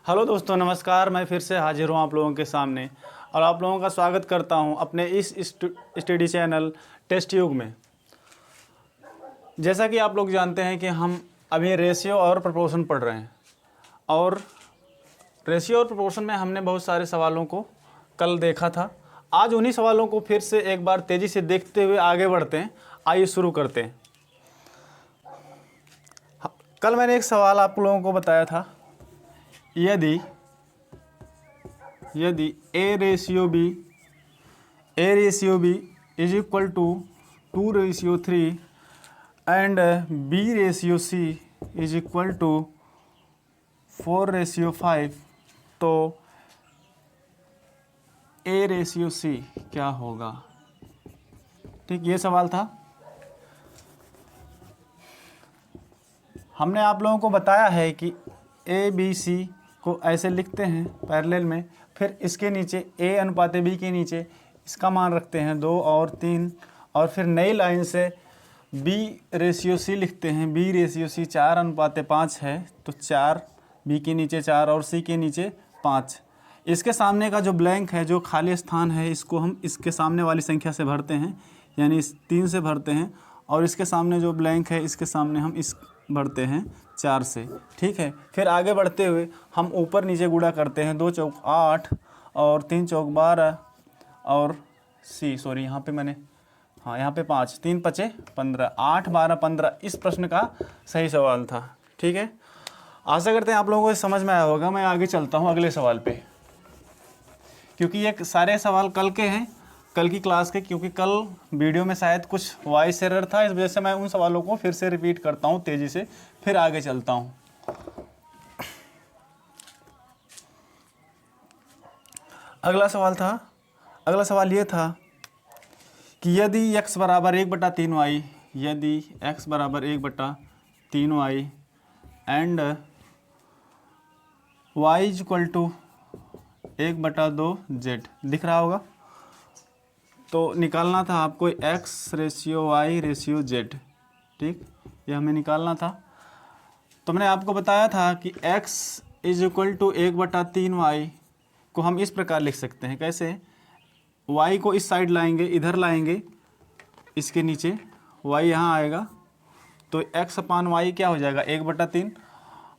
Hello दोस्तों, नमस्कार। मैं फिर से हाजिर हूँ आप लोगों के सामने और आप लोगों का स्वागत करता हूँ अपने इस स्टडी चैनल टेस्ट युग में। जैसा कि आप लोग जानते हैं कि हम अभी रेशियो और प्रोपोर्शन पढ़ रहे हैं और रेशियो और प्रोपोर्शन में हमने बहुत सारे सवालों को कल देखा था। आज उन्हीं सवालों को फिर से एक बार तेज़ी से देखते हुए आगे बढ़ते हैं। आइए शुरू करते हैं। कल मैंने एक सवाल आप लोगों को बताया था, यदि A ratio B is equal to 2:3 and B ratio C is equal to 4:5, तो ए रेशियो सी क्या होगा। ठीक, ये सवाल था। हमने आप लोगों को बताया है कि ए बी सी को ऐसे लिखते हैं पैरेलल में, फिर इसके नीचे ए अनुपात बी के नीचे इसका मान रखते हैं 2 और 3, और फिर नई लाइन से बी रेशियो सी लिखते हैं। बी रेशियो सी 4:5 है, तो 4 बी के नीचे 4 और सी के नीचे 5। इसके सामने का जो ब्लैंक है, जो खाली स्थान है, इसको हम इसके सामने वाली संख्या से भरते हैं, यानी इस 3 से भरते हैं, और इसके सामने जो ब्लैंक है इसके सामने हम इस भरते हैं 4 से। ठीक है, फिर आगे बढ़ते हुए हम ऊपर नीचे गुणा करते हैं। 2 चौक 8 और 3 चौक 12 और यहाँ पे मैंने यहाँ पे 5, 3 पचे 15, 8 12 15 इस प्रश्न का सही सवाल था। ठीक है, आशा करते हैं आप लोगों को समझ में आया होगा। मैं आगे चलता हूँ अगले सवाल पे, क्योंकि ये सारे सवाल कल के हैं, कल की क्लास के, क्योंकि कल वीडियो में शायद कुछ वॉइस एरर था, इस वजह से मैं उन सवालों को फिर से रिपीट करता हूँ तेज़ी से, फिर आगे चलता हूँ। अगला सवाल ये था कि यदि x बराबर 1/3y, यदि x बराबर 1/3y and y is equal to 1/2z, दिख रहा होगा, तो निकालना था आपको x ratio y ratio z। ठीक, ये हमें निकालना था। तो मैंने आपको बताया था कि x is equal to 1/3y को हम इस प्रकार लिख सकते हैं। कैसे? y को इस साइड लाएंगे, इधर लाएंगे, इसके नीचे y यहाँ आएगा, तो x/y क्या हो जाएगा 1/3,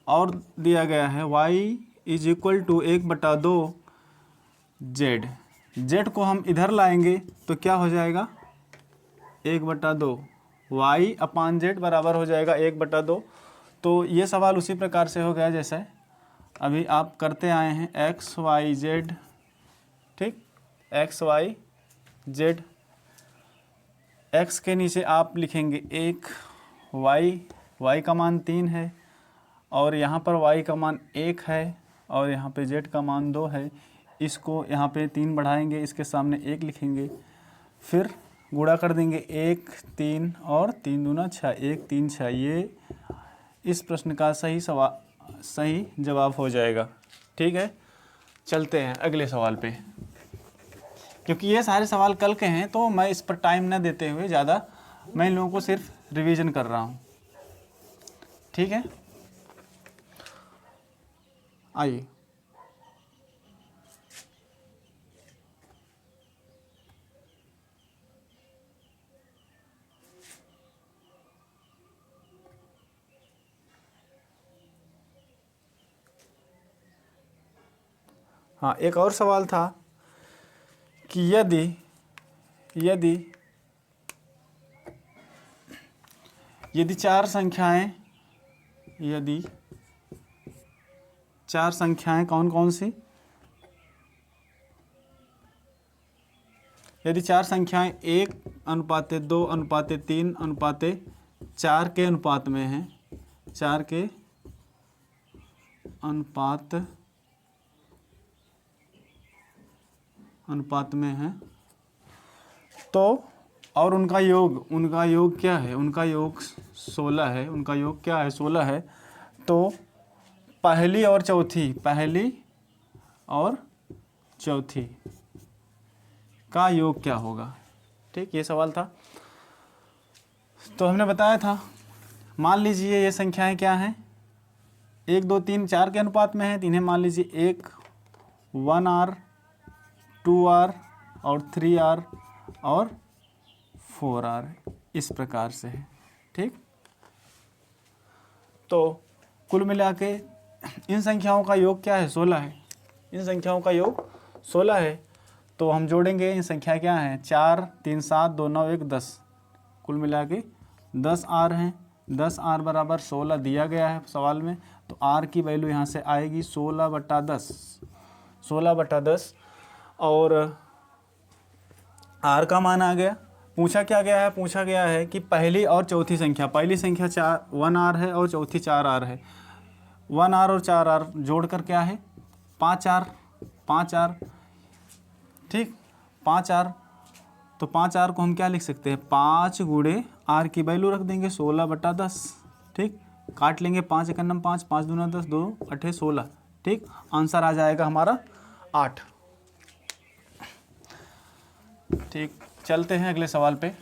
और दिया गया है y is equal to 1/2z। z को हम इधर लाएंगे तो क्या हो जाएगा 1/2, y/z बराबर हो जाएगा 1/2। तो ये सवाल उसी प्रकार से हो गया जैसे अभी आप करते आए हैं, x y z। ठीक, x y z, x के नीचे आप लिखेंगे 1, y का मान 3 है, और यहाँ पर y का मान 1 है, और यहाँ पे z का मान 2 है। इसको यहाँ पे 3 बढ़ाएंगे, इसके सामने 1 लिखेंगे, फिर गुणा कर देंगे 1 3 और 3 दूना 6, 1 3 6। ये इस प्रश्न का सही जवाब हो जाएगा। ठीक है, चलते हैं अगले सवाल पे, क्योंकि ये सारे सवाल कल के हैं, तो मैं इस पर टाइम न देते हुए ज़्यादा, मैं इन लोगों को सिर्फ रिवीजन कर रहा हूँ। ठीक है, आइए। हाँ, एक और सवाल था कि यदि चार संख्याएं कौन कौन सी, यदि 4 संख्याएं 1:2:3:4 के अनुपात में हैं, 4 के अनुपात में हैं, तो और उनका योग क्या है, उनका योग 16 है, उनका योग क्या है 16 है, तो पहली और चौथी का योग क्या होगा। ठीक, ये सवाल था। तो हमने बताया था, मान लीजिए ये संख्याएं क्या हैं, 1 2 3 4 के अनुपात में है, तो इन्हें मान लीजिए 1 1R 2R और 3R और 4R, इस प्रकार से है। ठीक, तो कुल मिला के इन संख्याओं का योग क्या है? 16 है। इन संख्याओं का योग 16 है। तो हम जोड़ेंगे, इन संख्या क्या हैं? 4 3 7 2 9 1 10, कुल मिला के 10 R हैं। 10 R बराबर 16 दिया गया है सवाल में, तो R की वैल्यू यहाँ से आएगी 16/10, 16/10। और R का मान आ गया। पूछा क्या गया है? पूछा गया है कि पहली और चौथी संख्या, पहली संख्या 1R है और चौथी 4R है। 1R और 4R जोड़कर क्या है? 5R, 5R। ठीक, 5R, तो 5R को हम क्या लिख सकते हैं? 5 गुणे R की वैल्यू रख देंगे 16/10। ठीक, काट लेंगे, 5 1 5, 5 दूना 10, 2 8 16। ठीक, आंसर आ जाएगा हमारा 8। ठीक, चलते हैं अगले सवाल पे।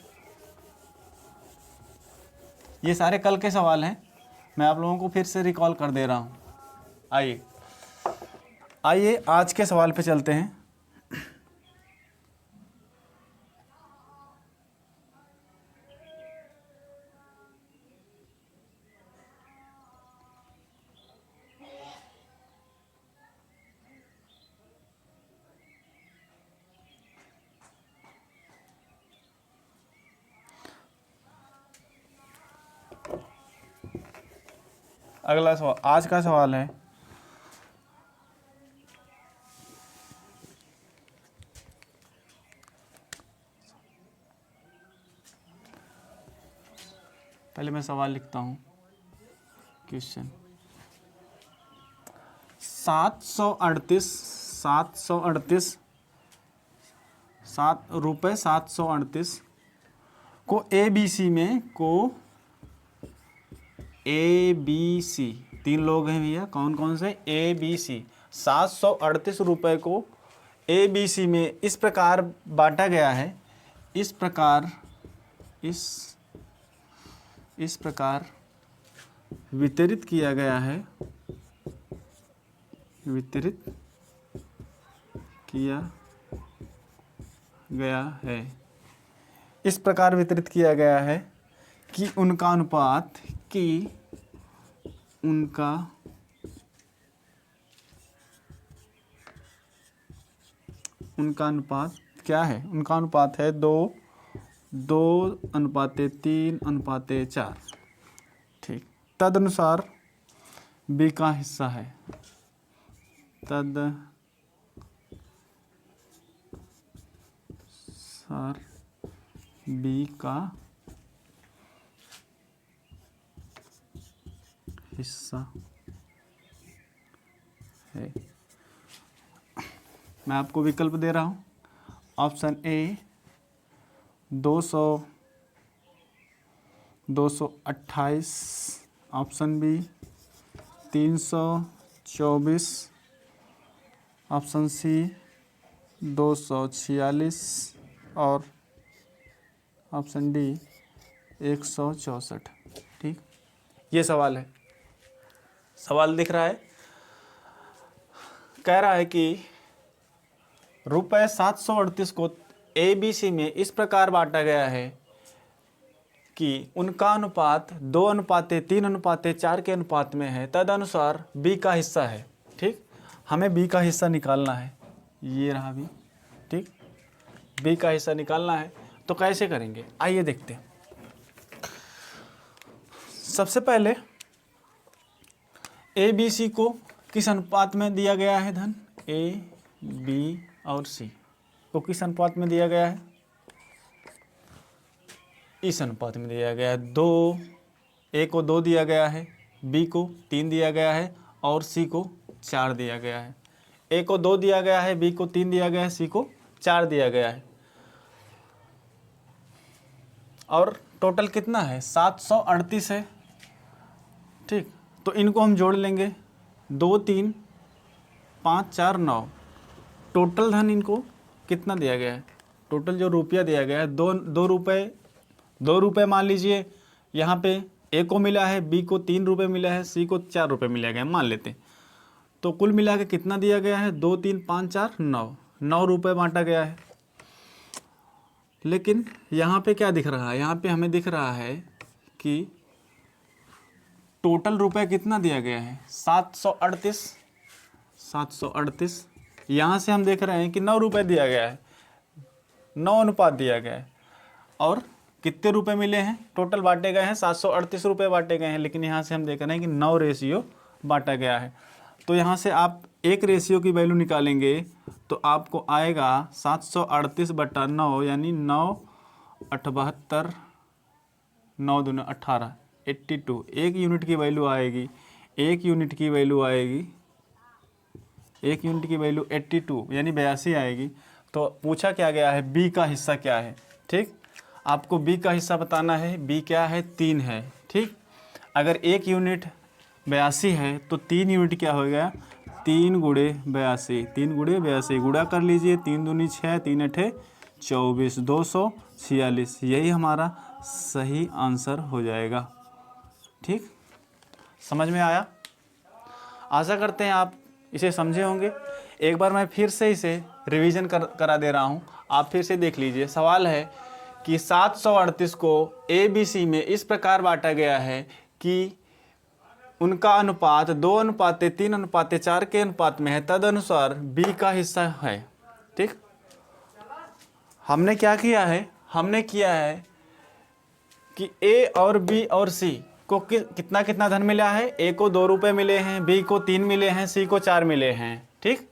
ये सारे कल के सवाल हैं, मैं आप लोगों को फिर से रिकॉल कर दे रहा हूँ। आइए आज के सवाल पे चलते हैं। अगला सवाल, आज का सवाल है पहले मैं सवाल लिखता हूँ। क्वेश्चन 738 738 को ABC में ABC, 3 लोग हैं भैया, कौन कौन से? ABC। 738 रुपये को ABC में इस प्रकार बांटा गया है, इस प्रकार वितरित किया गया है, इस प्रकार वितरित किया गया है कि उनका अनुपात क्या है? उनका अनुपात है 2:3:4। ठीक, तदनुसार B का हिस्सा है, B का हिस्सा है। मैं आपको विकल्प दे रहा हूँ। Option A 228, option B 324, option C 246 और ऑप्शन डी 164। ठीक, ये सवाल है। सवाल दिख रहा है, कह रहा है कि रुपये 738 को ABC में इस प्रकार बांटा गया है कि उनका अनुपात 2:3:4 के अनुपात में है, तदनुसार B का हिस्सा है। ठीक, हमें B का हिस्सा निकालना है, ये रहा B। ठीक, B का हिस्सा निकालना है, तो कैसे करेंगे? आइए देखते हैं। सबसे पहले ABC को किस अनुपात में दिया गया है धन? A, B और C को किस अनुपात में दिया गया है? इस अनुपात में दिया गया है। A को 2 दिया गया है, B को 3 दिया गया है और C को 4 दिया गया है। A को 2 दिया गया है, B को 3 दिया गया है, C को 4 दिया गया है। और टोटल कितना है? 738 है। ठीक, तो इनको हम जोड़ लेंगे, 2 3 5 4 9। टोटल धन इनको कितना दिया गया है? टोटल जो रुपया दिया गया है 2 रुपये मान लीजिए, यहाँ पे ए को मिला है, बी को 3 रुपये मिला है, सी को 4 रुपये मिला गया, मान लेते हैं। तो कुल मिला के कितना दिया गया है, 2 3 5 4 9, 9 रुपये बांटा गया है। लेकिन यहाँ पे क्या दिख रहा है, यहाँ पे हमें दिख रहा है कि टोटल रुपए कितना दिया गया है, 738। 738 यहाँ से हम देख रहे हैं कि 9 रुपये दिया गया है, 9 अनुपात दिया गया है। और कितने रुपए मिले हैं, टोटल बांटे गए हैं 738 रुपये बांटे गए हैं, लेकिन यहाँ से हम देख रहे हैं कि 9 रेशियो बांटा गया है। तो यहाँ से आप एक रेशियो की वैल्यू निकालेंगे तो आपको आएगा 738/9 यानी 9 8 72, 9 दूनी 18, 82। एक यूनिट की वैल्यू आएगी, एक यूनिट की वैल्यू आएगी, एक यूनिट की वैल्यू 82 यानी 82 आएगी। तो पूछा क्या गया है, बी का हिस्सा क्या है। ठीक, आपको बी का हिस्सा बताना है। बी क्या है, 3 है। ठीक, अगर एक यूनिट 82 है तो 3 यूनिट क्या हो गया, 3 गुणे 82, 3 गुणे 82 गुणा कर लीजिए, 3 दूनी 6, 3 अठे 24, 246। यही हमारा सही आंसर हो जाएगा। ठीक, समझ में आया? आशा करते हैं आप इसे समझे होंगे। एक बार मैं फिर से इसे रिवीजन करा दे रहा हूँ, आप फिर से देख लीजिए। सवाल है कि 738 को ABC में इस प्रकार बांटा गया है कि उनका अनुपात 2:3:4 के अनुपात में है, तदनुसार B का हिस्सा है। ठीक, हमने क्या किया है, हमने किया है कि A और B और C को कितना कितना धन मिला है। A को 2 रुपये मिले हैं, B को 3 मिले हैं, C को 4 मिले हैं। ठीक,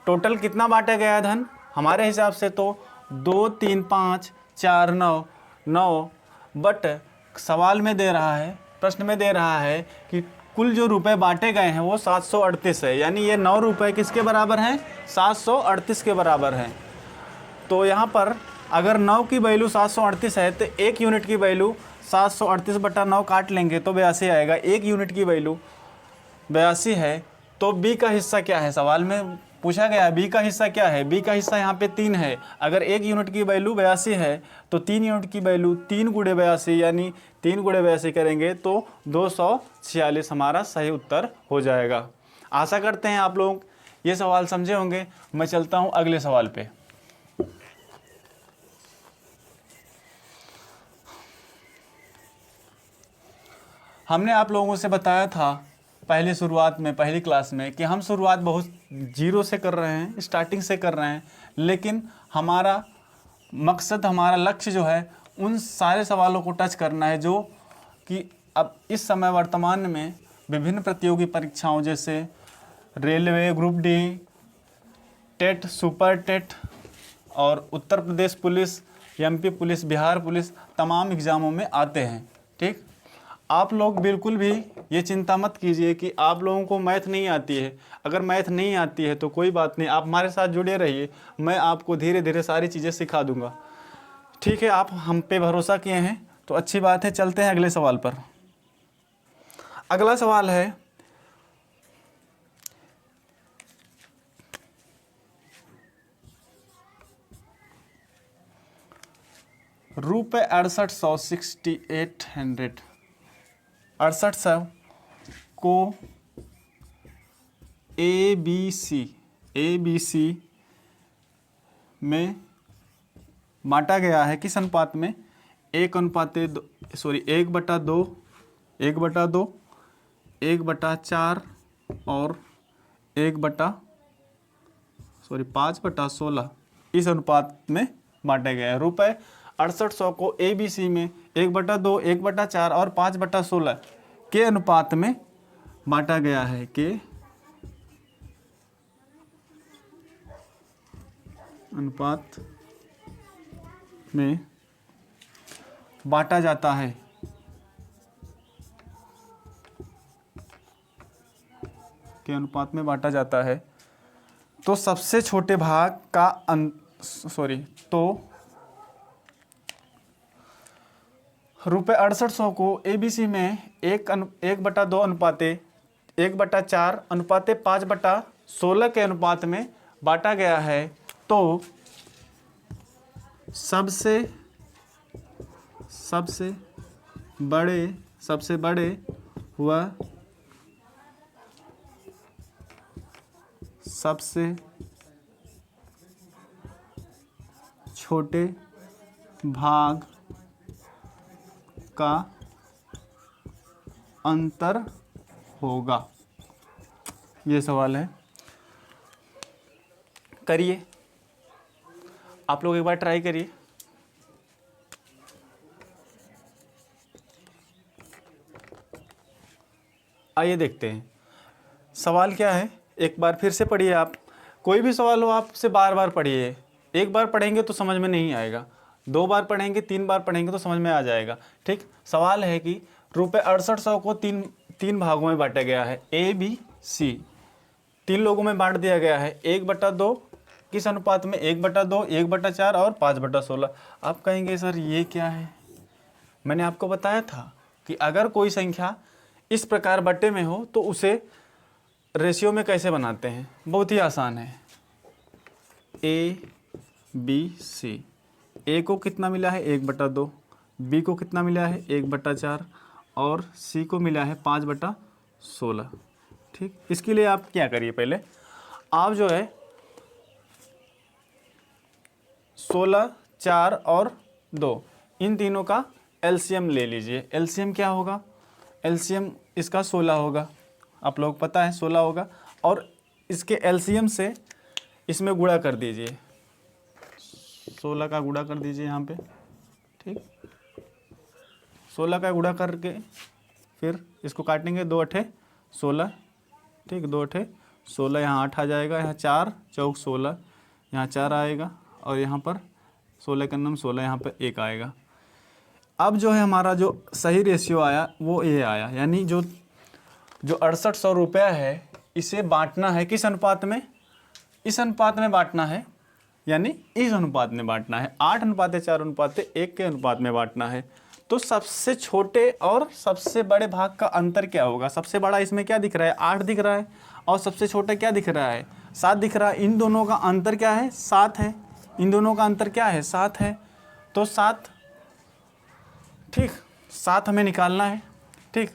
टोटल कितना बांटा गया है धन हमारे हिसाब से, तो 2 3 5 4 9 9, बट सवाल में दे रहा है, प्रश्न में दे रहा है कि कुल जो रुपए बांटे गए हैं वो 738 है, यानी ये 9 रुपये किसके बराबर हैं, 738 के बराबर हैं। तो यहाँ पर अगर 9 की वैल्यू 738 है तो एक यूनिट की वैल्यू 738/9 काट लेंगे तो 82 आएगा। एक यूनिट की वैल्यू 82 है। तो बी का हिस्सा क्या है, सवाल में पूछा गया है बी का हिस्सा क्या है। बी का हिस्सा यहाँ पे 3 है। अगर एक यूनिट की वैल्यू 82 है तो 3 यूनिट की वैल्यू 3 गुणे 82 यानी 3 गुणे 82 करेंगे तो 246 हमारा सही उत्तर हो जाएगा। आशा करते हैं आप लोग ये सवाल समझे होंगे। मैं चलता हूँ अगले सवाल पे। हमने आप लोगों से बताया था पहले शुरुआत में, पहली क्लास में, कि हम शुरुआत बहुत जीरो से कर रहे हैं, स्टार्टिंग से कर रहे हैं, लेकिन हमारा मकसद, हमारा लक्ष्य जो है उन सारे सवालों को टच करना है जो कि अब इस समय वर्तमान में विभिन्न प्रतियोगी परीक्षाओं जैसे railway, group D, TET, super TET और Uttar Pradesh police, MP police, Bihar police, तमाम एग्ज़ामों में आते हैं। ठीक, आप लोग बिल्कुल भी ये चिंता मत कीजिए कि आप लोगों को मैथ नहीं आती है। अगर मैथ नहीं आती है तो कोई बात नहीं, आप हमारे साथ जुड़े रहिए, मैं आपको धीरे धीरे सारी चीज़ें सिखा दूंगा। ठीक है, आप हम पे भरोसा किए हैं तो अच्छी बात है। चलते हैं अगले सवाल पर। अगला सवाल है रुपये 6800 को ABC में बांटा गया है किस अनुपात में, 1:2, 1/2, 1/2, 1/4 और 5/16 इस अनुपात में बांटा गया है। रुपये 6800 को ABC में 1/2, 1/4 और 5/16 के अनुपात में बांटा गया है, के अनुपात में बांटा जाता है। के अनुपात में बांटा जाता है। तो सबसे छोटे भाग का तो रुपये 6800 को ABC में 1/2 अनुपाते 1/4 अनुपाते 5/16 के अनुपात में बांटा गया है। तो सबसे बड़े सबसे बड़े व सबसे छोटे भाग का अंतर होगा। ये सवाल है, करिए आप लोग, एक बार ट्राई करिए। आइए देखते हैं सवाल क्या है। एक बार फिर से पढ़िए आप, कोई भी सवाल हो आपसे बार बार पढ़िए। एक बार पढ़ेंगे तो समझ में नहीं आएगा, 2 बार पढ़ेंगे, 3 बार पढ़ेंगे तो समझ में आ जाएगा। ठीक, सवाल है कि रुपये 6800 को तीन भागों में बांटा गया है, ए बी सी, 3 लोगों में बांट दिया गया है। 1/2 किस अनुपात में, 1/2, 1/4 और 5/16। आप कहेंगे सर ये क्या है? मैंने आपको बताया था कि अगर कोई संख्या इस प्रकार बट्टे में हो तो उसे रेशियो में कैसे बनाते हैं। बहुत ही आसान है। ए बी सी, ए को कितना मिला है 1/2, बी को कितना मिला है 1/4 और सी को मिला है 5/16। ठीक, इसके लिए आप क्या करिए, पहले आप जो है 16, 4 और 2 इन तीनों का एलसीएम ले लीजिए। एलसीएम क्या होगा? एलसीएम इसका 16 होगा, आप लोग पता है 16 होगा, और इसके एलसीएम से इसमें गुणा कर दीजिए, 16 का गुणा कर दीजिए यहाँ पे। ठीक, 16 का गुणा करके फिर इसको काटेंगे, 2 8 16। ठीक, 2 8 16, यहाँ 8 आ जाएगा, यहाँ 4 चौक 16, यहाँ 4 आएगा और यहाँ पर 16 का नम 16, यहाँ पर 1 आएगा। अब जो है हमारा जो सही रेशियो आया वो ये आया, यानी जो 6800 रुपया है इसे बांटना है किस अनुपात में? इस अनुपात में बांटना है, यानी इस अनुपात में बांटना है, 8:4:1 के अनुपात में बांटना है। तो सबसे छोटे और सबसे बड़े भाग का अंतर क्या होगा? सबसे बड़ा इसमें क्या दिख रहा है? 8 दिख रहा है, और सबसे छोटा क्या दिख रहा है? 7 दिख रहा है। इन दोनों का अंतर क्या है? 7 है। इन दोनों का अंतर क्या है? 7 है। तो 7, ठीक, 7 हमें निकालना है। ठीक,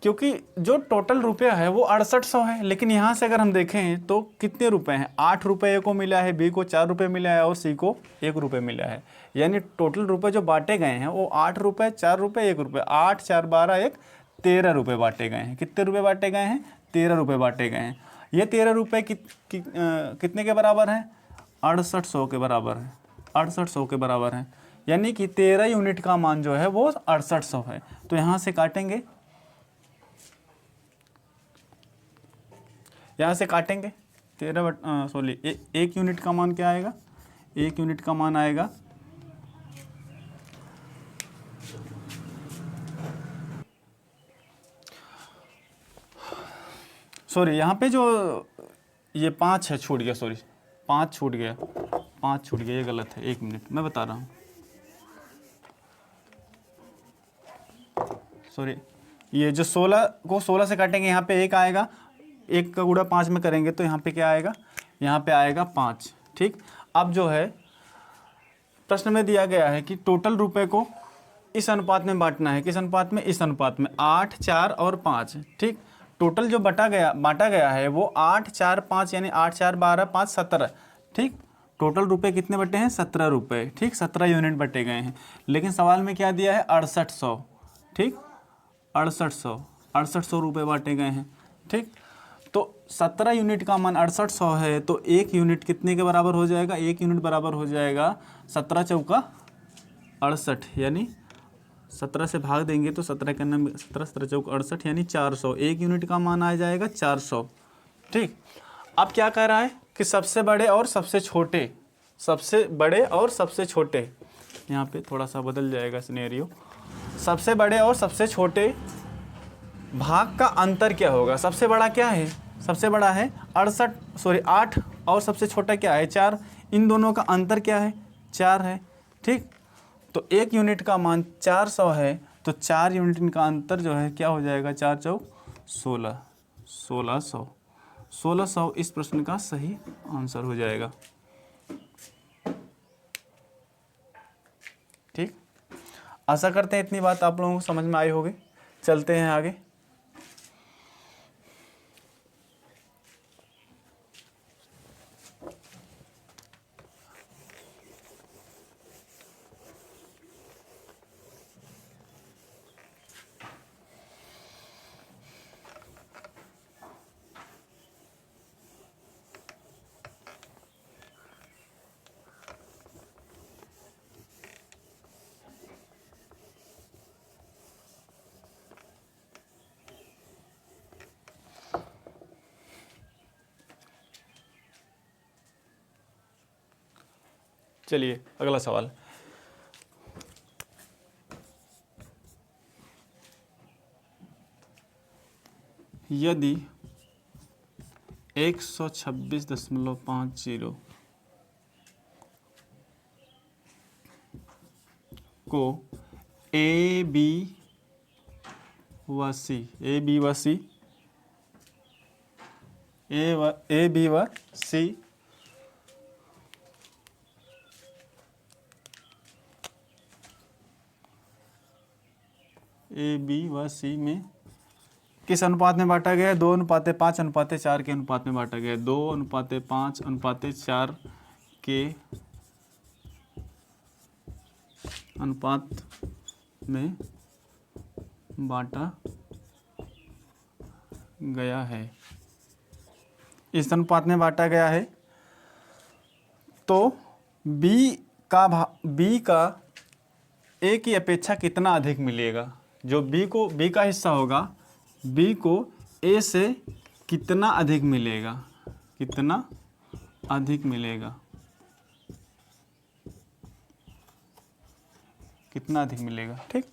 क्योंकि जो टोटल रुपया है वो 6800 है, लेकिन यहाँ से अगर हम देखें तो कितने रुपए हैं? 8 रुपये को मिला है, बी को 4 रुपये मिला है और सी को 1 रुपये मिला है। यानी टोटल रुपए जो बांटे गए हैं वो 8 रुपये, 4 रुपये, 1 रुपये, 8 4 12 1 13 रुपये बांटे गए हैं। कितने रुपये बांटे गए हैं? 13 रुपये बांटे गए हैं। ये 13 रुपये कितने के बराबर हैं? 6800 के बराबर है, 6800 के बराबर है। यानी कि 13 यूनिट का मान जो है वो 6800 है। तो यहाँ से काटेंगे, यहाँ से काटेंगे 1 यूनिट का मान क्या आएगा? 1 यूनिट का मान आएगा यहाँ पे जो ये 5 है, छूट गया, 5 छूट गया, 5 छूट गया, ये गलत है। 1 मिनट मैं बता रहा हूँ, ये जो 16 को 16 से काटेंगे, यहाँ पे 1 आएगा, 1 का गुणा 5 में करेंगे तो यहाँ पे क्या आएगा? यहाँ पे आएगा 5। ठीक, अब जो है प्रश्न में दिया गया है कि टोटल रुपए को इस अनुपात में बांटना है। किस अनुपात में? इस अनुपात में, 8 4 और 5। ठीक, टोटल जो बांटा गया है वो 8 4 5, यानी 8 4 12 5 17। ठीक, टोटल रुपए कितने बटे हैं? 17 रुपये। ठीक, 17 यूनिट बटे गए हैं। लेकिन सवाल में क्या दिया है? 6800। ठीक, 6800 रुपये बांटे गए हैं। ठीक, तो 17 यूनिट का मान 6800 है, तो 1 यूनिट कितने के बराबर हो जाएगा? 1 यूनिट बराबर हो जाएगा 17 चौका 68, यानी 17 से भाग देंगे तो 17 के नंबर 17 17 चौका 68, यानी 400। 1 यूनिट का मान आ जाएगा 400। ठीक, अब क्या कह रहा है कि सबसे बड़े और सबसे छोटे, सबसे बड़े और सबसे छोटे, यहाँ पे थोड़ा सा बदल जाएगा सिनेरियो। सबसे बड़े और सबसे छोटे भाग का अंतर क्या होगा? सबसे बड़ा क्या है? सबसे बड़ा है 8 और सबसे छोटा क्या है? 4। इन दोनों का अंतर क्या है? 4 है। ठीक, तो 1 यूनिट का मान 400 है, तो 4 यूनिट का अंतर जो है क्या हो जाएगा? 4 चौक 16, 1600 इस प्रश्न का सही आंसर हो जाएगा। ठीक, आशा करते हैं इतनी बात आप लोगों को समझ में आई होगी। चलते हैं आगे। चलिए अगला सवाल। यदि 126.50 को ए बी व सी में किस अनुपात में बांटा गया है? 2:5:4 के अनुपात में बांटा गया है। 2:5:4 के अनुपात में बांटा गया है। इस अनुपात में बांटा गया है तो बी का ए की अपेक्षा कितना अधिक मिलेगा? जो बी का हिस्सा होगा, बी को ए से कितना अधिक मिलेगा? कितना अधिक मिलेगा? कितना अधिक मिलेगा? ठीक,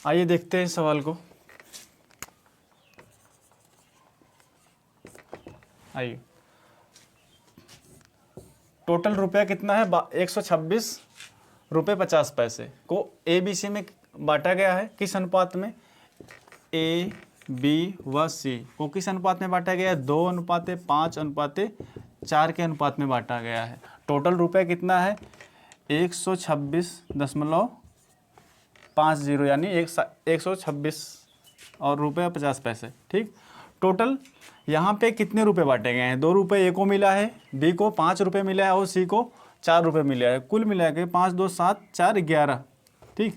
आइए देखते हैं सवाल को। आइए, टोटल रुपया कितना है? 126.50 को ए बी सी में बांटा गया है। किस अनुपात में? ए बी व सी को किस अनुपात में बांटा गया है? 2:5:4 के अनुपात में बांटा गया है। टोटल रुपया कितना है? 126.50 यानी 126 और रुपये 50 पैसे। ठीक, टोटल यहाँ पे कितने रुपए बांटे गए हैं? 2 रुपये ए को मिला है, बी को 5 रुपये मिला है और सी को 4 रुपये मिला है। कुल मिला के 5, 2, 7, 4, 11। ठीक,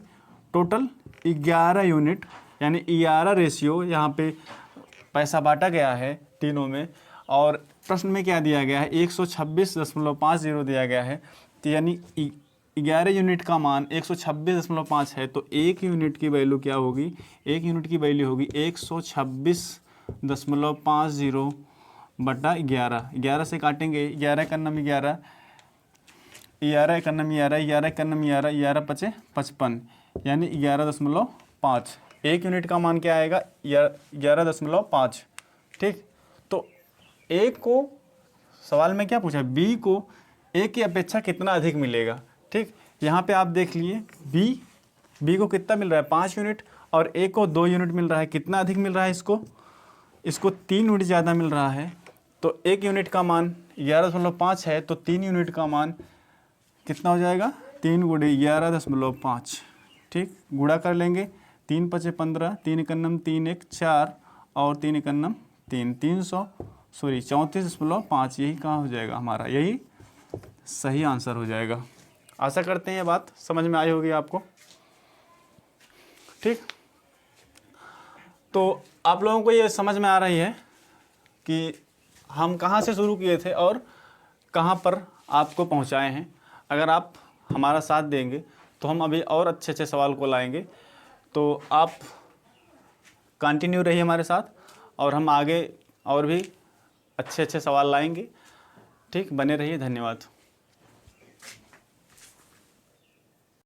टोटल 11 यूनिट यानी 11 रेशियो यहाँ पे पैसा बांटा गया है तीनों में। और प्रश्न में क्या दिया गया है? 126.50 दिया गया है। तो यानी 11 यूनिट का मान 126.5 है, तो 1 यूनिट की वैल्यू क्या होगी? 1 यूनिट की वैल्यू होगी 126.50 बटा 11। 11 से काटेंगे, 11 का नम 11, 11 का नम 11, 11 का नम 11, 11 पचे 55 यानी 11.5। 1 यूनिट का मान क्या आएगा? 11.5। ठीक, तो ए को सवाल में क्या पूछा? बी को ए की अपेक्षा कितना अधिक मिलेगा? ठीक, यहाँ पे आप देख लिए बी को कितना मिल रहा है? 5 यूनिट और ए को 2 यूनिट मिल रहा है। कितना अधिक मिल रहा है? इसको 3 यूनिट ज़्यादा मिल रहा है। तो 1 यूनिट का मान 11.5 है, तो 3 यूनिट का मान कितना हो जाएगा? 3 × 11.5। ठीक, गुणा कर लेंगे। 3 × 5 = 15, 3 × 9 3 1 4 और 3 × 9 3, 34.5। यही कहाँ हो जाएगा हमारा? यही सही आंसर हो जाएगा। आशा करते हैं ये बात समझ में आई होगी आपको। ठीक, तो आप लोगों को ये समझ में आ रही है कि हम कहाँ से शुरू किए थे और कहाँ पर आपको पहुँचाए हैं। अगर आप हमारा साथ देंगे तो हम अभी और अच्छे अच्छे सवाल को लाएंगे। तो आप कंटिन्यू रहिए हमारे साथ और हम आगे और भी अच्छे अच्छे सवाल लाएंगे। ठीक, बने रहिए। धन्यवाद।